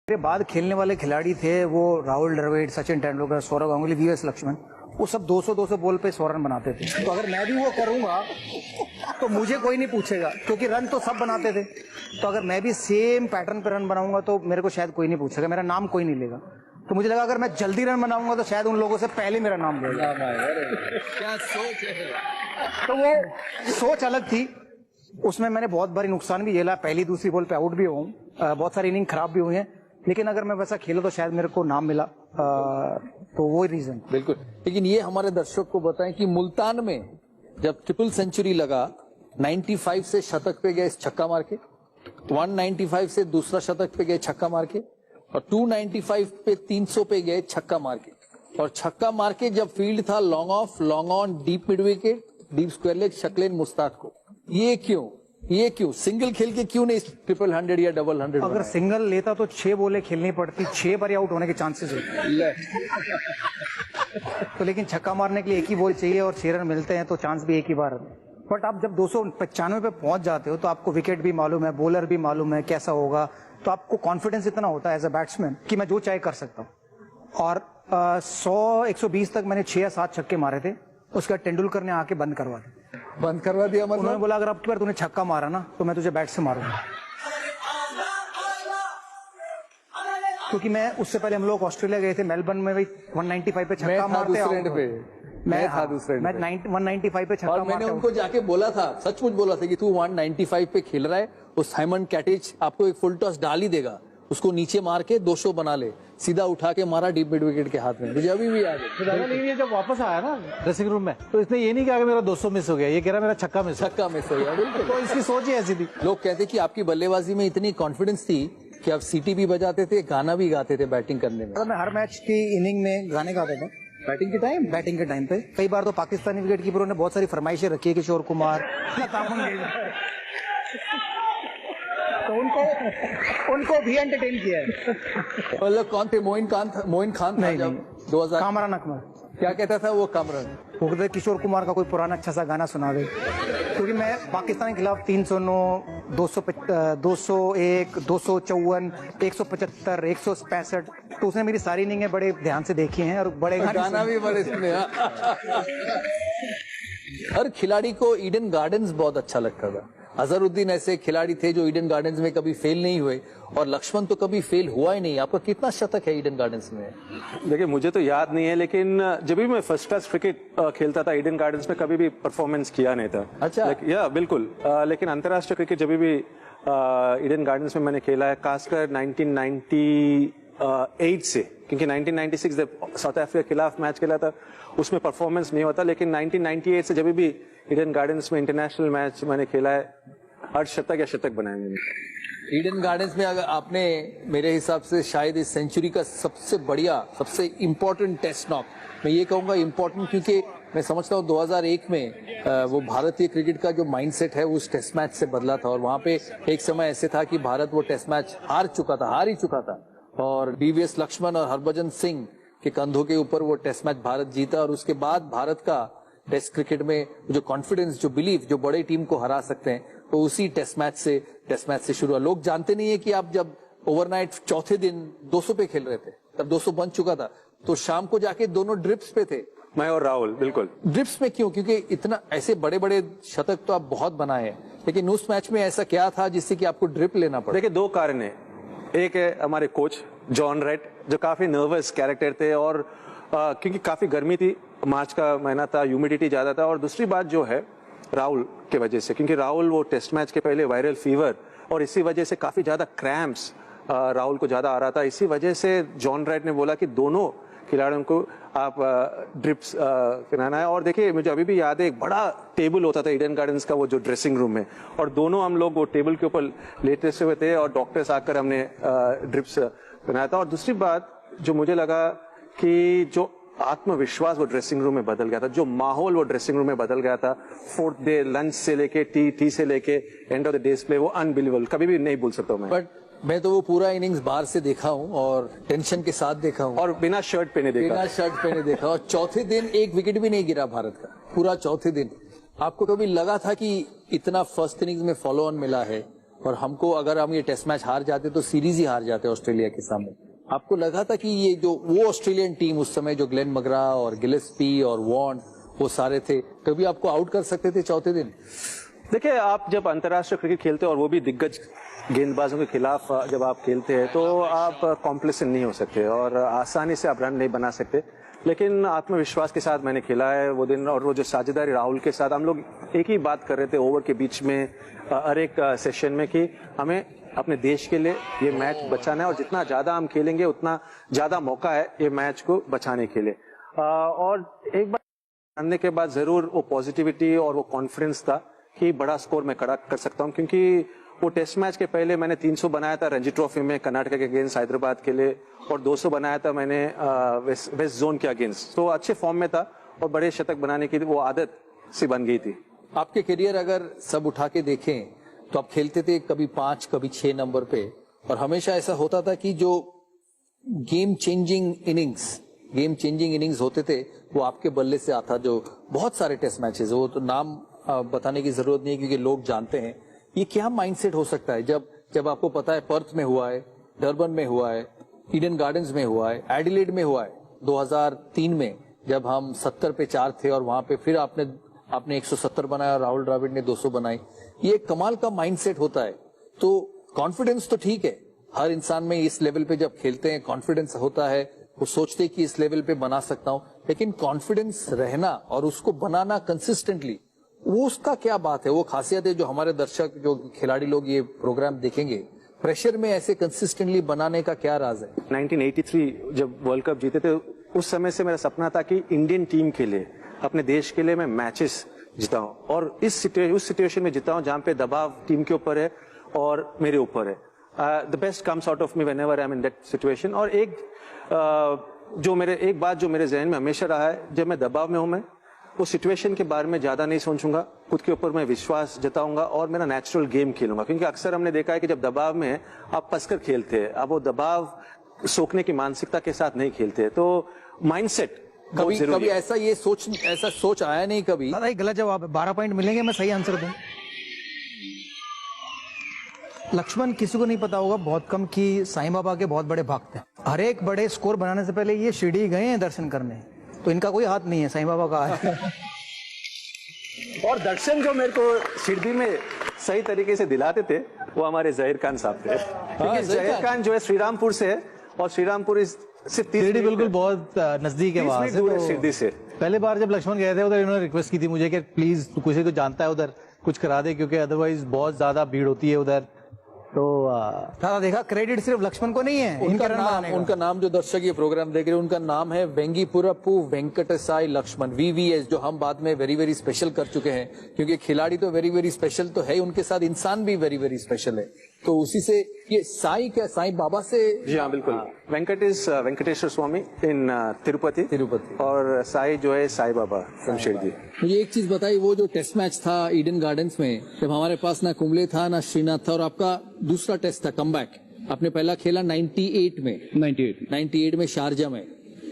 मेरे बाद खेलने वाले खिलाड़ी थे वो राहुल द्रविड़, सचिन तेंदुलकर, सौरव गांगुली, वीएस लक्ष्मण, वो सब 200-200 बॉल पे 100 रन बनाते थे। तो अगर मैं भी वो करूंगा तो मुझे कोई नहीं पूछेगा, क्योंकि रन तो सब बनाते थे। तो अगर मैं भी सेम पैटर्न पे रन बनाऊंगा तो मेरे को शायद कोई नहीं पूछेगा, मेरा नाम कोई नहीं लेगा। तो मुझे लगा अगर मैं जल्दी रन बनाऊंगा तो शायद उन लोगों से पहले मेरा नाम लेगा। क्या सोच है। तो वो सोच अलग थी, उसमें मैंने बहुत बारी नुकसान भी झेला, पहली दूसरी बॉल पे आउट भी हूँ, बहुत सारी इनिंग खराब भी हुई है, लेकिन अगर मैं वैसा खेला तो शायद मेरे को नाम मिला। तो वो रीजन। बिल्कुल। लेकिन ये हमारे दर्शक को बताएं कि मुल्तान में जब ट्रिपल सेंचुरी लगा, 95 से शतक पे गए छक्का मार के, 195 से दूसरा शतक पे गए छक्का मार के, और 295 पे 300 पे गए छक्का मार के, और छक्का मार के जब फील्ड था long off, long on, deep mid wicket, deep square leg, Saqlain Mushtaq को। ये क्यों सिंगल खेल के क्यों नहीं ट्रिपल 100 या डबल 100? अगर सिंगल लेता तो 6 बॉलें खेलनी पड़ती, 6 बार आउट होने के चांसेस होते। तो लेकिन छक्का मारने के लिए एक ही बॉल चाहिए और 6 रन मिलते हैं, तो चांस भी एक ही बार। बट आप जब 295 पे पहुंच जाते हो तो आपको विकेट भी मालूम है, बॉलर भी मालूम है कैसा होगा, तो आपको कॉन्फिडेंस इतना होता है एज अ बैट्समैन कि मैं जो चाहे कर सकता हूँ। और 100-120 तक मैंने 6 या 7 छक्के मारे थे, उसका तेंदुलकर ने आके बंद करवा दिया। मतलब उन्होंने बोला अगर अब की बार तूने छक्का मारा ना तो मैं तुझे बैट से मारूंगा। क्योंकि मैं उससे पहले हम लोग ऑस्ट्रेलिया गए थे, मेलबर्न में भी 195 पे छक्का मारते मैं था दूसरे मैं 195 पे छक्का और मैंने उनको जाके बोला था, सचमुच बोला था कि तू 195 पे खेल रहा है, वो साइमन कैटेज आपको एक फुल टॉस डाल ही देगा, उसको नीचे मार के 200 बना ले। सीधा उठा के मारा डीप मिड विकेट के हाथ में, मुझे अभी भी याद है। लेकिन ये जब वापस आया ना ड्रेसिंग रूम में, तो इसने ये नहीं कहा कि मेरा 200 मिस हो गया, ये कह रहा मेरा छक्का मिस हो गया। बिल्कुल। तो इसकी सोच ही ऐसी थी। लोग कहते कि आपकी बल्लेबाजी में इतनी कॉन्फिडेंस थी कि आप सीटी भी बजाते थे, गाना भी गाते थे बैटिंग करने में। मैं हर मैच की इनिंग में गाने गाता था बैटिंग के टाइम पे। कई बार तो पाकिस्तानी विकेट कीपरों ने बहुत सारी फरमाइशें रखी है, किशोर कुमार, तो उनको भी एंटरटेन किया है। मतलब कौन थे? मोइन खान था जब 2000। कामरान अकमल। क्या कहता था वो कामरान? वो कहते किशोर कुमार का कोई पुराना अच्छा सा गाना सुना दे, क्योंकि मैं पाकिस्तान के खिलाफ 309, 201, 254, 175, 165, तो उसने मेरी सारी इनिंगें बड़े ध्यान से देखी हैं और बड़े गाना भी बड़े सुने। हर खिलाड़ी को ईडन गार्डन्स बहुत अच्छा लगता था। अजहरुद्दीन ऐसे खिलाड़ी थे जो ईडन गार्डन्स में कभी फेल नहीं हुए, और लक्ष्मण तो कभी फेल हुआ ही नहीं। आपका कितना शतक है ईडन गार्डन्स में? देखिए, मुझे तो याद नहीं है, लेकिन जब भी मैं फर्स्ट क्लास क्रिकेट खेलता था ईडन गार्डन्स में कभी भी परफॉर्मेंस किया नहीं था। अच्छा। या बिल्कुल। लेकिन अंतर्राष्ट्रीय क्रिकेट जब भी ईडन गार्डन्स में मैंने खेला है, खासकर 1998 से, क्योंकि 1996 जब साउथ अफ्रीका के खिलाफ मैच खेला था उसमें परफॉर्मेंस नहीं होता, लेकिन 1998 से जब भी ईडन गार्डन्स में इंटरनेशनल मैच मैंने खेला है, हर शतक या शतक बनाए मैंने। ईडन गार्डन्स में अगर आपने, मेरे हिसाब से शायद इस सेंचुरी का सबसे बढ़िया, सबसे इम्पोर्टेंट टेस्ट नॉक, मैं ये कहूंगा इम्पोर्टेंट क्योंकि मैं समझता हूँ 2001 में वो भारतीय क्रिकेट का जो माइंडसेट है उस टेस्ट मैच से बदला था, और वहां पे एक समय ऐसे था कि भारत वो टेस्ट मैच हार ही चुका था, और वीवीएस लक्ष्मण और हरभजन सिंह के कंधों के ऊपर वो टेस्ट मैच भारत जीता, और उसके बाद भारत का टेस्ट क्रिकेट में जो कॉन्फिडेंस, जो बिलीफ, जो बड़े टीम को हरा सकते हैं, तो उसी टेस्ट मैच से शुरू हुआ। लोग जानते नहीं है कि आप जब ओवरनाइट चौथे दिन 200 पे खेल रहे थे, तब 200 बन चुका था, तो शाम को जाके दोनों ड्रिप्स पे थे, मैं और राहुल। बिल्कुल। ड्रिप्स में क्यों? क्योंकि इतना ऐसे बड़े बड़े शतक तो आप बहुत बनाए हैं, लेकिन उस मैच में ऐसा क्या था जिससे कि आपको ड्रिप लेना पड़ा? देखिए, 2 कारण है। एक है हमारे कोच जॉन रेट, जो काफी नर्वस कैरेक्टर थे, और क्योंकि काफी गर्मी थी, मार्च का महीना था, ह्यूमिडिटी ज्यादा था, और दूसरी बात जो है राहुल के वजह से, क्योंकि राहुल वो टेस्ट मैच के पहले वायरल फीवर, और इसी वजह से काफी ज्यादा क्रैम्प्स राहुल को ज्यादा आ रहा था। इसी वजह से जॉन रेट ने बोला कि दोनों खिलाड़ियों को आप ड्रिप्स पिलाना है। और देखिए, मुझे अभी भी याद है, एक बड़ा टेबल होता था ईडन गार्डन्स का वो जो ड्रेसिंग रूम में, और दोनों हम लोग वो टेबल के ऊपर लेटे हुए थे, और डॉक्टर्स आकर हमने ड्रिप्स पिलाया था। और दूसरी बात जो मुझे लगा कि जो आत्मविश्वास वो ड्रेसिंग रूम में बदल गया था, जो माहौल वो ड्रेसिंग रूम में बदल गया था, 4th डे लंच से लेके टी से लेके end of the days play, वो अनबिलीवेबल, कभी भी नहीं भूल सकता मैं। बट मैं तो वो पूरा इनिंग्स बाहर से देखा हूँ और टेंशन के साथ देखा हूँ, और बिना शर्ट पहने देखा, और चौथे दिन एक विकेट भी नहीं गिरा भारत का, पूरा चौथे दिन। आपको कभी लगा था कि इतना फर्स्ट इनिंग्स में फॉलो ऑन मिला है और हमको अगर हम ये टेस्ट मैच हार जाते तो सीरीज ही हार जाते ऑस्ट्रेलिया के सामने। आपको लगा था कि ये जो वो ऑस्ट्रेलियन टीम उस समय जो ग्लेन मगरा और गिलेस्पी और वॉर्न वो सारे थे, कभी आपको आउट कर सकते थे चौथे दिन? देखिए, आप जब अंतर्राष्ट्रीय क्रिकेट खेलते हैं और वो भी दिग्गज गेंदबाजों के खिलाफ जब आप खेलते हैं तो आप कॉम्प्लेसेंट नहीं हो सकते और आसानी से आप रन नहीं बना सकते। लेकिन आत्मविश्वास के साथ मैंने खेला है वो दिन, और वो जो साझेदारी राहुल के साथ हम लोग एक ही बात कर रहे थे ओवर के बीच में हर एक सेशन में कि हमें अपने देश के लिए ये मैच बचाना है और जितना ज्यादा हम खेलेंगे उतना ज्यादा मौका है ये मैच को बचाने के लिए। और एक बार जानने के बाद जरूर वो पॉजिटिविटी और वो कॉन्फिडेंस था कि बड़ा स्कोर मैं खड़ा कर सकता हूँ, क्योंकि वो टेस्ट मैच के पहले मैंने 300 बनाया था रणजी ट्रॉफी में कर्नाटक के अगेंस्ट हैदराबाद के लिए, और 200 बनाया था मैंने वेस्ट जोन के अगेंस्ट। तो अच्छे फॉर्म में था और बड़े शतक बनाने की वो आदत सी बन गई थी। आपके करियर अगर सब उठा के देखें तो आप खेलते थे कभी 5 कभी 6 नंबर पे, और हमेशा ऐसा होता था कि जो गेम चेंजिंग इनिंग्स होते थे वो आपके बल्ले से आता। जो बहुत सारे टेस्ट मैचेस, वो तो नाम बताने की जरूरत नहीं है क्योंकि लोग जानते हैं। ये क्या माइंडसेट हो सकता है जब आपको पता है पर्थ में हुआ है, डरबन में हुआ है, ईडन गार्डन्स में हुआ है, एडिलेड में हुआ है 2003 में जब हम 70 पे 4 थे और वहां पे फिर आपने 170 बनाया और राहुल द्रविड़ ने 200 बनाई। ये कमाल का माइंडसेट होता है। तो कॉन्फिडेंस तो ठीक है, हर इंसान में इस लेवल पे जब खेलते हैं कॉन्फिडेंस होता है, वो सोचते हैं कि इस लेवल पे बना सकता हूं, लेकिन कॉन्फिडेंस रहना और उसको बनाना कंसिस्टेंटली, वो उसका क्या बात है, वो खासियत है जो हमारे दर्शक जो खिलाड़ी लोग ये प्रोग्राम देखेंगे, प्रेशर में ऐसे कंसिस्टेंटली बनाने का क्या राज है? 1983 जब वर्ल्ड कप जीते थे उस समय से मेरा सपना था कि इंडियन टीम के लिए, अपने देश के लिए मैं मैचेस जिताऊं, और उस सिचुएशन में जिताऊं जहां पे दबाव टीम के ऊपर है और मेरे ऊपर है। The best comes out of me whenever I am in that situation. और एक बात जो मेरे जहन में हमेशा रहा है, जब मैं दबाव में हूं, मैं उस सिचुएशन के बारे में ज्यादा नहीं सोचूंगा, खुद के ऊपर मैं विश्वास जताऊंगा और मेरा नेचुरल गेम खेलूंगा। क्योंकि अक्सर हमने देखा है कि जब दबाव में है आप फंसकर खेलते हैं, आप वो दबाव सोखने की मानसिकता के साथ नहीं खेलते। तो माइंडसेट कभी ऐसा सोच आया नहीं कभी? दादा ये गलत जवाब है, 12 पॉइंट मिलेंगे, मैं सही आंसर दूं। लक्ष्मण किसी को नहीं पता होगा बहुत कम कि साईं बाबा के बहुत बड़े भक्त हैं। हर एक बड़े स्कोर बनाने से पहले ये शिरडी गए हैं दर्शन करने, तो इनका कोई हाथ नहीं है, साईं बाबा का है। और दर्शन जो मेरे को शिरडी में सही तरीके से दिलाते थे वो हमारे जहीर खान साहब थे। क्योंकि जहीर खान जो है श्रीरामपुर से है और श्रीरामपुर सिर्फ 30 शिरडी बिल्कुल बहुत नजदीक है वहां से। तो शिरडी से पहले बार जब लक्ष्मण गए थे उधर, इन्होंने रिक्वेस्ट की थी मुझे कि प्लीज तू किसी को जानता है उधर कुछ करा दे, क्योंकि अदरवाइज बहुत ज्यादा भीड़ होती है उधर। तो दादा देखा, क्रेडिट सिर्फ लक्ष्मण को नहीं है, उनका नाम जो दर्शक ये प्रोग्राम देख रहे हैं उनका नाम है वेंगीपुरप्पू वेंकटसाई लक्ष्मण, VVS, जो हम बाद में वेरी वेरी स्पेशल कर चुके हैं, क्योंकि खिलाड़ी तो वेरी वेरी स्पेशल तो है, उनके साथ इंसान भी वेरी वेरी स्पेशल है। तो उसी से ये साईं बाबा से। जी हाँ, बिल्कुल। वेंकटेश्वर स्वामी इन तिरुपति, और साई जो है साई बाबा फ्रॉम शिरडी। मुझे एक चीज बताइए, वो जो टेस्ट मैच था ईडन गार्डन्स में, जब हमारे पास ना कुंबले था ना श्रीनाथ था, और आपका दूसरा टेस्ट था कमबैक, आपने पहला खेला 98 में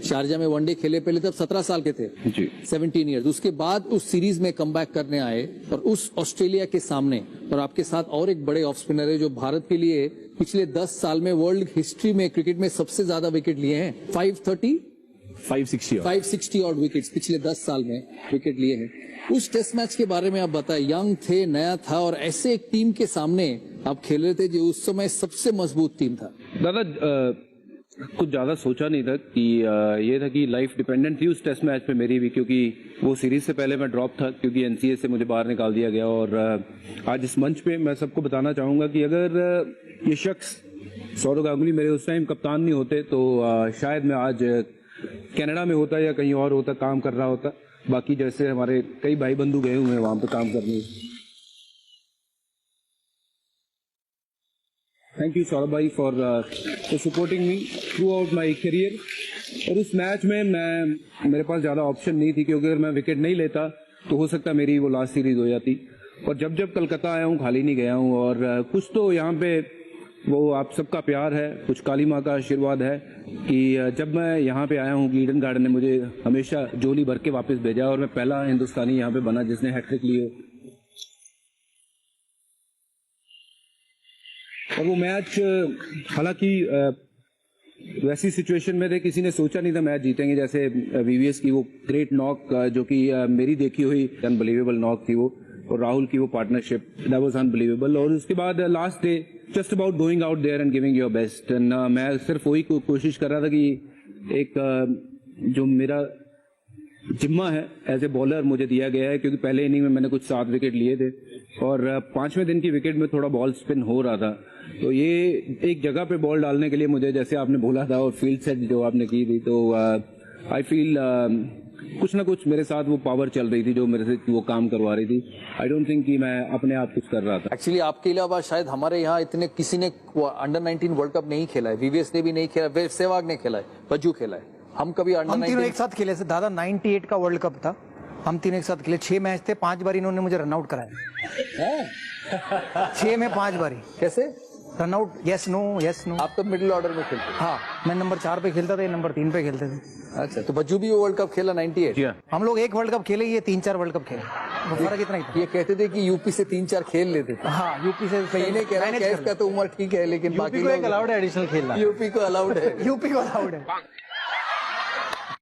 शारजा में वनडे खेले, पहले तब 17 साल के थे जी, 17 ईयर्स। उसके बाद उस सीरीज में कमबैक करने आए और उस ऑस्ट्रेलिया के सामने, और आपके साथ और एक बड़े ऑफ स्पिनर है जो भारत के लिए पिछले 10 साल में वर्ल्ड हिस्ट्री में क्रिकेट में सबसे ज्यादा विकेट लिए हैं, 560 ऑड विकेट्स पिछले 10 साल में विकेट लिए हैं। उस टेस्ट मैच के बारे में आप बताएं, यंग थे, नया था, और ऐसे एक टीम के सामने आप खेल रहे थे जो उस समय सबसे मजबूत टीम था। दादा कुछ ज्यादा सोचा नहीं था कि ये था कि लाइफ डिपेंडेंट थी उस टेस्ट मैच पे मेरी भी, क्योंकि वो सीरीज से पहले मैं ड्रॉप था क्योंकि NCA से मुझे बाहर निकाल दिया गया। और आज इस मंच पे मैं सबको बताना चाहूंगा कि अगर ये शख्स सौरव गांगुली मेरे उस टाइम कप्तान नहीं होते तो शायद मैं आज कनाडा में होता या कहीं और होता, काम कर रहा होता। बाकी जैसे हमारे कई भाई बंधु गए हुए हैं वहां पे काम करने। थैंक यू सौरभ भाई for supporting me through out my career. और उस मैच में मेरे पास ज़्यादा ऑप्शन नहीं थी, क्योंकि अगर मैं विकेट नहीं लेता तो हो सकता मेरी वो लास्ट सीरीज हो जाती। और जब कलकत्ता आया हूँ खाली नहीं गया हूँ, और कुछ तो यहाँ पे वो आप सबका प्यार है, कुछ काली माँ का आशीर्वाद है कि जब मैं यहाँ पे आया हूँ, ईडन गार्डन ने मुझे हमेशा झोली भर के वापस भेजा, और मैं पहला हिंदुस्तानी यहाँ पे बना जिसने हैट्रिक ली हो। और वो मैच हालांकि वैसी सिचुएशन में थे, किसी ने सोचा नहीं था मैच जीतेंगे, जैसे वीवीएस की वो ग्रेट नॉक जो कि मेरी देखी हुई अनबिलीवेबल नॉक थी वो, और राहुल की वो पार्टनरशिप दैट वाज अनबिलीवेबल। और उसके बाद last day just about going out there and giving your best, and मैं सिर्फ वही कोशिश कर रहा था कि एक जो मेरा जिम्मा है एज ए बॉलर मुझे दिया गया है, क्योंकि पहले इनिंग में मैंने कुछ 7 विकेट लिए थे और 5वें दिन की विकेट में थोड़ा बॉल स्पिन हो रहा था, तो ये एक जगह पे बॉल डालने के लिए मुझे, जैसे आपने बोला था और फील्ड सेट जो आपने की थी, तो आई फील कुछ ना कुछ मेरे साथ वो पावर चल रही थी जो मेरे से वो काम करवा रही थी। आई डोंट थिंक कि मैं अपने आप कुछ कर रहा था। एक्चुअली आपके अलावा शायद हमारे यहाँ इतने किसी ने अंडर 19 वर्ल्ड कप नहीं खेला है, वीवीएस ने भी नहीं खेला, सहवाग ने खेला है, बज्जू खेला है, हम कभी हम अंडर तीनों 19 एक साथ खेले थे दादा। 98 का वर्ल्ड कप था, हम तीनों एक साथ खेले। 6 मैच थे, 5 बार इन्होंने मुझे रन आउट कराया। 6 में 5 बारी कैसे run out, yes no yes no. आप तो मिडिल ऑर्डर में खेलते हाँ, मैं नंबर 4 पे खेलता था, ये नंबर 3 पे खेलते थे। थे। अच्छा, तो बज्जू भी वो वर्ल्ड कप खेला 98। हम लोग एक वर्ल्ड कप खेले, ये 3-4 वर्ल्ड कप खेले, वो फर्क इतना ही था। ये कहते थे कि यूपी से 3-4 खेल लेते थे। हाँ, यूपी से मैं इन्हें कह रहा हूँ मैनेज कैफ कर का तो उम्र ठीक है, लेकिन यूपी बाकी को एक अलाउड है एडिशनल खेलना। यूपी को अलाउड है। यूपी को अलाउड है।